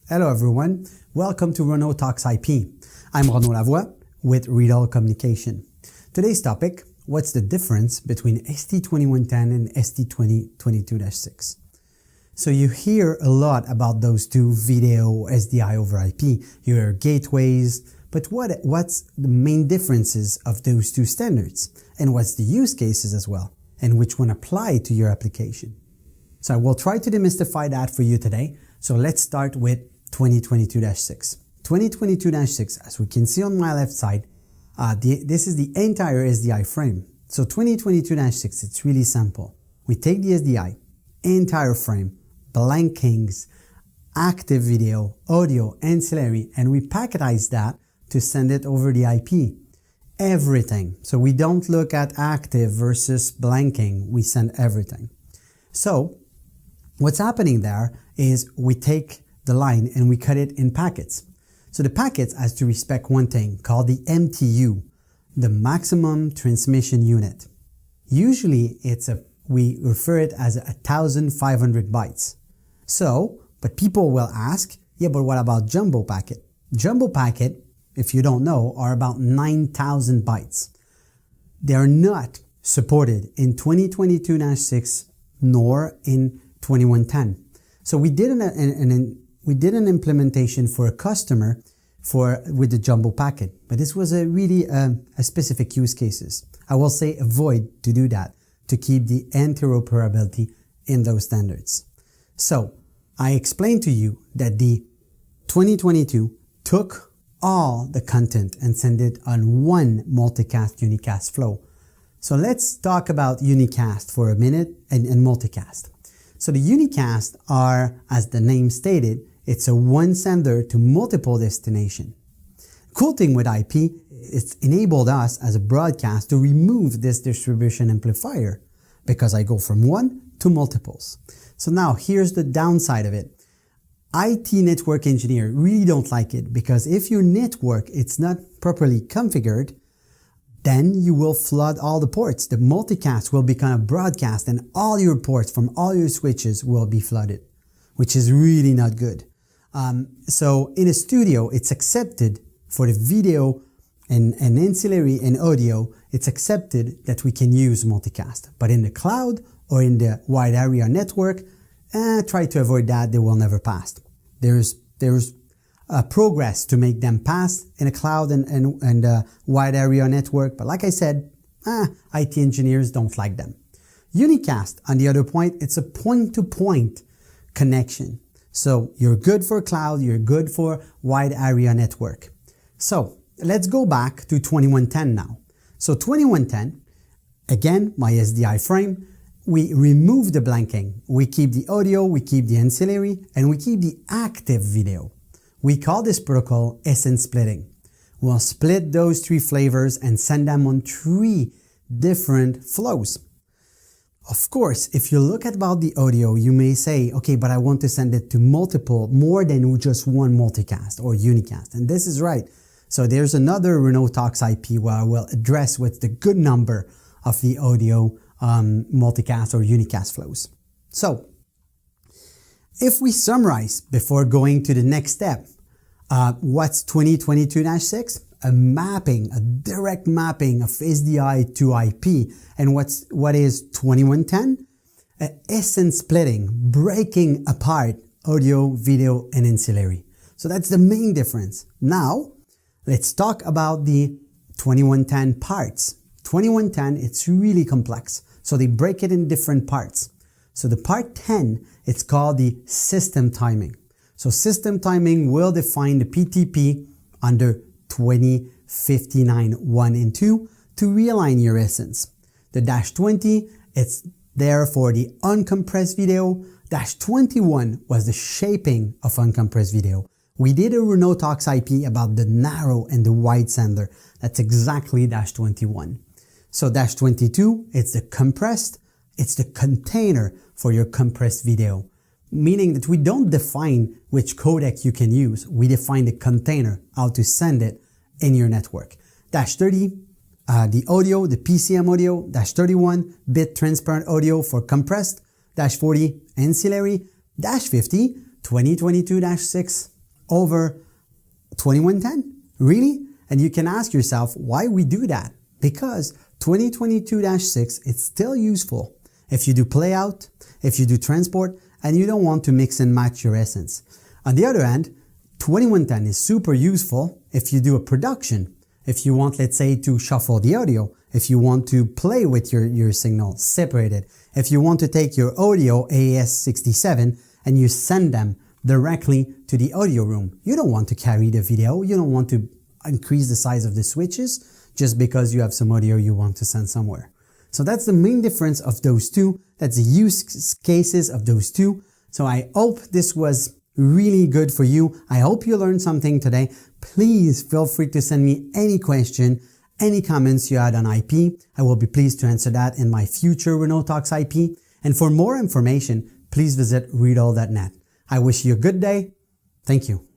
Hello everyone, welcome to Renaud Talks IP. I'm Renaud Lavoie with RIEDEL Communication. Today's topic, what's the difference between ST2110 and ST2022-6? So you hear a lot about those two, video, SDI over IP, you hear gateways, but what's the main differences of those two standards? And what's the use cases as well? And which one apply to your application? So I will try to demystify that for you today. So let's start with 2022-6. 2022-6, as we can see on my left side, this is the entire SDI frame. So 2022-6, it's really simple. We take the SDI, entire frame, blankings, active video, audio, ancillary, and we packetize that to send it over the IP. Everything. So we don't look at active versus blanking. We send everything. So what's happening there is we take the line and we cut it in packets. So the packets has to respect one thing called the MTU, the maximum transmission unit. Usually we refer it as 1,500 bytes. So, but people will ask, yeah, but what about jumbo packet? Jumbo packet, if you don't know, are about 9,000 bytes. They are not supported in 2022-6 nor in 2110. So we did an implementation for a customer with the jumbo packet, but this was a specific use cases. I will say avoid to do that to keep the interoperability in those standards. So I explained to you that the 2022 took all the content and sent it on one multicast unicast flow. So let's talk about unicast for a minute and multicast. So the unicast are, as the name stated, it's a one sender to multiple destination. Cool thing with IP, it's enabled us as a broadcast to remove this distribution amplifier because I go from one to multiples. So now here's the downside of it. IT network engineer really don't like it because if your network it's not properly configured, then you will flood all the ports. The multicast will become a broadcast and all your ports from all your switches will be flooded, which is really not good. So in a studio, it's accepted for the video and ancillary and audio, it's accepted that we can use multicast. But in the cloud or in the wide area network, try to avoid that, they will never pass. There's progress to make them pass in a cloud and wide area network. But like I said, IT engineers don't like them. Unicast, on the other point, it's a point-to-point connection. So you're good for cloud, you're good for wide area network. So let's go back to 2110 now. So 2110, again, my SDI frame, we remove the blanking. We keep the audio, we keep the ancillary, and we keep the active video. We call this protocol SN splitting. We'll split those three flavors and send them on three different flows. Of course, if you look at about the audio, you may say, okay, but I want to send it to more than just one multicast or unicast. And this is right. So there's another Renaud Talks IP where I will address what's the good number of the audio multicast or unicast flows. So if we summarize before going to the next step, what's 2022-6? A direct mapping of SDI to IP. And what is 2110? SN splitting, breaking apart audio, video, and ancillary. So that's the main difference. Now, let's talk about the 2110 parts. 2110, it's really complex. So they break it in different parts. So the part 10, it's called the system timing. So system timing will define the PTP under 2059-1 and 2 to realign your essence. The -20, it's there for the uncompressed video. -21 was the shaping of uncompressed video. We did a Renaud Talks IP about the narrow and the wide sender. That's exactly -21. So -22, it's the compressed, it's the container for your compressed video. Meaning that we don't define which codec you can use. We define the container, how to send it in your network. -30, the audio, the PCM audio. -31, bit transparent audio for compressed. -40, ancillary. -50, 2022-6 over 2110? Really? And you can ask yourself why we do that. Because 2022-6 is still useful if you do playout, if you do transport, and you don't want to mix and match your essence. On the other hand, 2110 is super useful if you do a production. If you want, let's say, to shuffle the audio, if you want to play with your signal separated, if you want to take your audio AES67 and you send them directly to the audio room. You don't want to carry the video. You don't want to increase the size of the switches just because you have some audio you want to send somewhere. So that's the main difference of those two. That's the use cases of those two. So I hope this was really good for you. I hope you learned something today. Please feel free to send me any question, any comments you had on IP. I will be pleased to answer that in my future Renaud Talks IP. And for more information, please visit RIEDEL.net. I wish you a good day. Thank you.